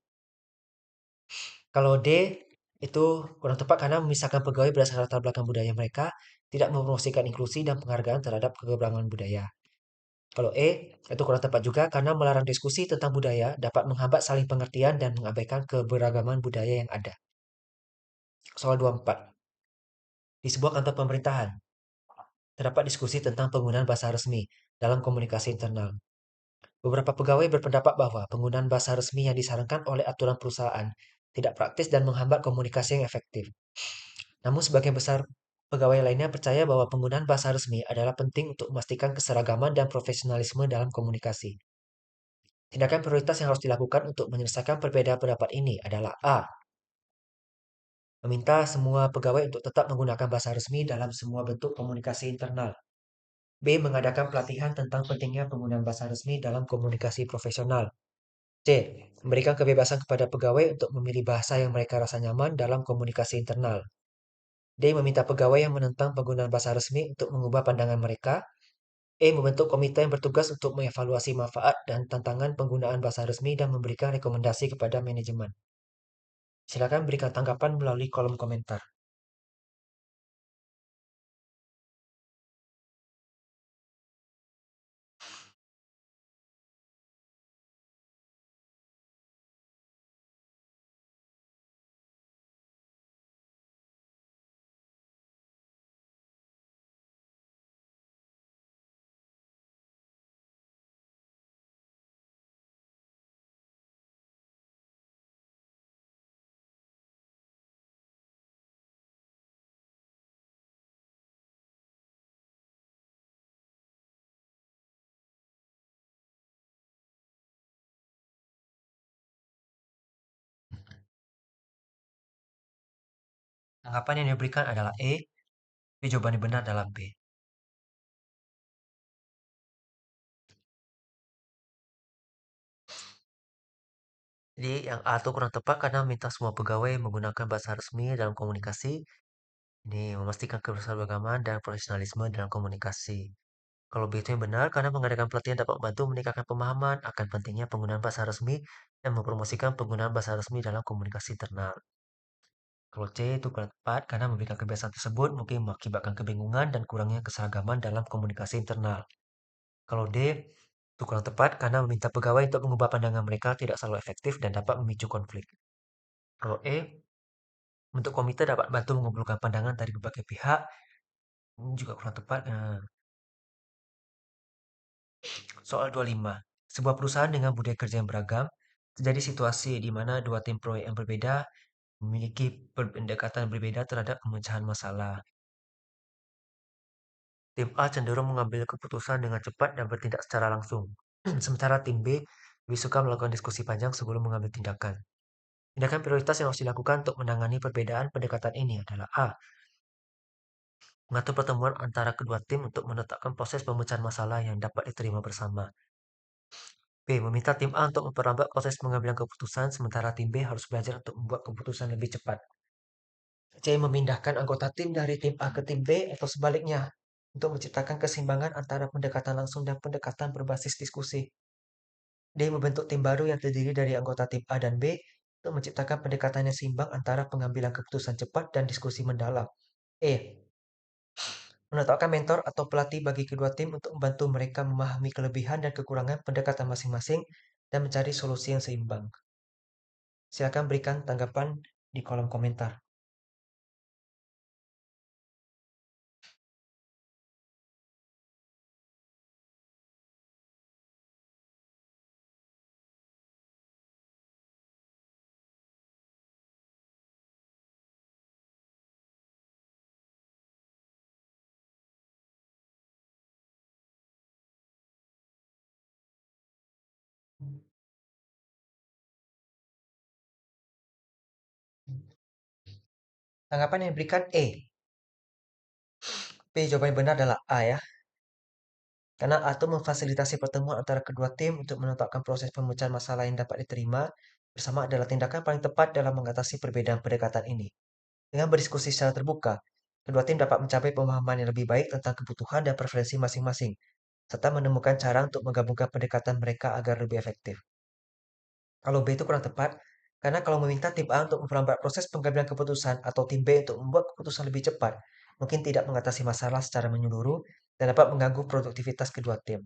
Kalau D itu kurang tepat karena memisahkan pegawai berdasarkan latar belakang budaya mereka, tidak mempromosikan inklusi dan penghargaan terhadap keberagaman budaya. Kalau E, itu kurang tepat juga karena melarang diskusi tentang budaya dapat menghambat saling pengertian dan mengabaikan keberagaman budaya yang ada. Soal 24. Di sebuah kantor pemerintahan, terdapat diskusi tentang penggunaan bahasa resmi dalam komunikasi internal. Beberapa pegawai berpendapat bahwa penggunaan bahasa resmi yang disarankan oleh aturan perusahaan tidak praktis dan menghambat komunikasi yang efektif. Namun sebagian besar pegawai lainnya percaya bahwa penggunaan bahasa resmi adalah penting untuk memastikan keseragaman dan profesionalisme dalam komunikasi. Tindakan prioritas yang harus dilakukan untuk menyelesaikan perbedaan pendapat ini adalah A. Meminta semua pegawai untuk tetap menggunakan bahasa resmi dalam semua bentuk komunikasi internal. B. Mengadakan pelatihan tentang pentingnya penggunaan bahasa resmi dalam komunikasi profesional. C. Memberikan kebebasan kepada pegawai untuk memilih bahasa yang mereka rasa nyaman dalam komunikasi internal. D. Meminta pegawai yang menentang penggunaan bahasa resmi untuk mengubah pandangan mereka. Membentuk komite yang bertugas untuk mengevaluasi manfaat dan tantangan penggunaan bahasa resmi dan memberikan rekomendasi kepada manajemen. Silakan berikan tanggapan melalui kolom komentar. Tanggapan yang diberikan adalah tapi jawaban yang benar adalah B. Jadi yang A itu kurang tepat karena meminta semua pegawai menggunakan bahasa resmi dalam komunikasi. Ini memastikan kebersamaan dan profesionalisme dalam komunikasi. Kalau B itu yang benar karena mengadakan pelatihan dapat membantu meningkatkan pemahaman akan pentingnya penggunaan bahasa resmi dan mempromosikan penggunaan bahasa resmi dalam komunikasi internal. Kalau C itu kurang tepat karena memberikan kebiasaan tersebut mungkin mengakibatkan kebingungan dan kurangnya keseragaman dalam komunikasi internal. Kalau D itu kurang tepat karena meminta pegawai untuk mengubah pandangan mereka tidak selalu efektif dan dapat memicu konflik. Kalau bentuk komite dapat bantu mengumpulkan pandangan dari berbagai pihak. Ini juga kurang tepat. Nah, soal 25. Sebuah perusahaan dengan budaya kerja yang beragam, terjadi situasi di mana dua tim proyek yang berbeda memiliki pendekatan berbeda terhadap pemecahan masalah. Tim A cenderung mengambil keputusan dengan cepat dan bertindak secara langsung. Sementara tim B lebih suka melakukan diskusi panjang sebelum mengambil tindakan. Tindakan prioritas yang harus dilakukan untuk menangani perbedaan pendekatan ini adalah A. Mengatur pertemuan antara kedua tim untuk menetapkan proses pemecahan masalah yang dapat diterima bersama. B. Meminta tim A untuk memperlambat proses pengambilan keputusan, sementara tim B harus belajar untuk membuat keputusan lebih cepat. C. Memindahkan anggota tim dari tim A ke tim B atau sebaliknya, untuk menciptakan keseimbangan antara pendekatan langsung dan pendekatan berbasis diskusi. D. Membentuk tim baru yang terdiri dari anggota tim A dan B untuk menciptakan pendekatan yang seimbang antara pengambilan keputusan cepat dan diskusi mendalam. Menetapkan mentor atau pelatih bagi kedua tim untuk membantu mereka memahami kelebihan dan kekurangan pendekatan masing-masing dan mencari solusi yang seimbang. Silakan berikan tanggapan di kolom komentar. Tanggapan yang diberikan B. Jawaban yang benar adalah A ya. Karena A itu memfasilitasi pertemuan antara kedua tim untuk menetapkan proses pemecahan masalah yang dapat diterima bersama adalah tindakan paling tepat dalam mengatasi perbedaan pendekatan ini. Dengan berdiskusi secara terbuka, kedua tim dapat mencapai pemahaman yang lebih baik tentang kebutuhan dan preferensi masing-masing, serta menemukan cara untuk menggabungkan pendekatan mereka agar lebih efektif. Kalau B itu kurang tepat, karena kalau meminta tim A untuk memperlambat proses pengambilan keputusan atau tim B untuk membuat keputusan lebih cepat, mungkin tidak mengatasi masalah secara menyeluruh dan dapat mengganggu produktivitas kedua tim.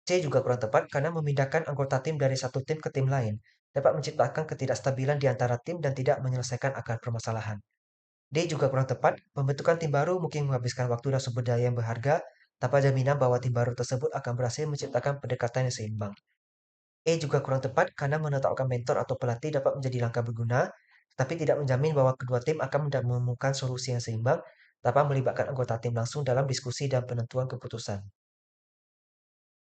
C juga kurang tepat karena memindahkan anggota tim dari satu tim ke tim lain dapat menciptakan ketidakstabilan di antara tim dan tidak menyelesaikan akar permasalahan. D juga kurang tepat, pembentukan tim baru mungkin menghabiskan waktu dan sumber daya yang berharga tanpa jaminan bahwa tim baru tersebut akan berhasil menciptakan pendekatan yang seimbang. Juga kurang tepat karena menetapkan mentor atau pelatih dapat menjadi langkah berguna, tapi tidak menjamin bahwa kedua tim akan menemukan solusi yang seimbang tanpa melibatkan anggota tim langsung dalam diskusi dan penentuan keputusan.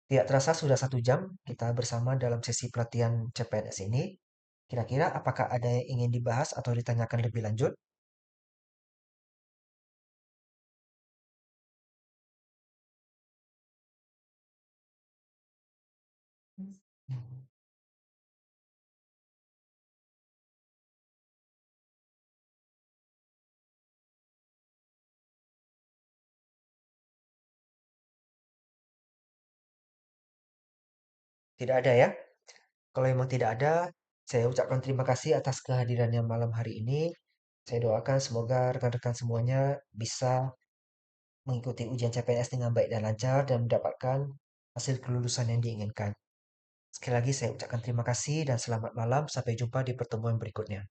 Tidak terasa sudah 1 jam kita bersama dalam sesi pelatihan CPNS ini. Kira-kira apakah ada yang ingin dibahas atau ditanyakan lebih lanjut? Tidak ada ya? Kalau memang tidak ada, saya ucapkan terima kasih atas kehadirannya malam hari ini. Saya doakan semoga rekan-rekan semuanya bisa mengikuti ujian CPNS dengan baik dan lancar dan mendapatkan hasil kelulusan yang diinginkan. Sekali lagi saya ucapkan terima kasih dan selamat malam. Sampai jumpa di pertemuan berikutnya.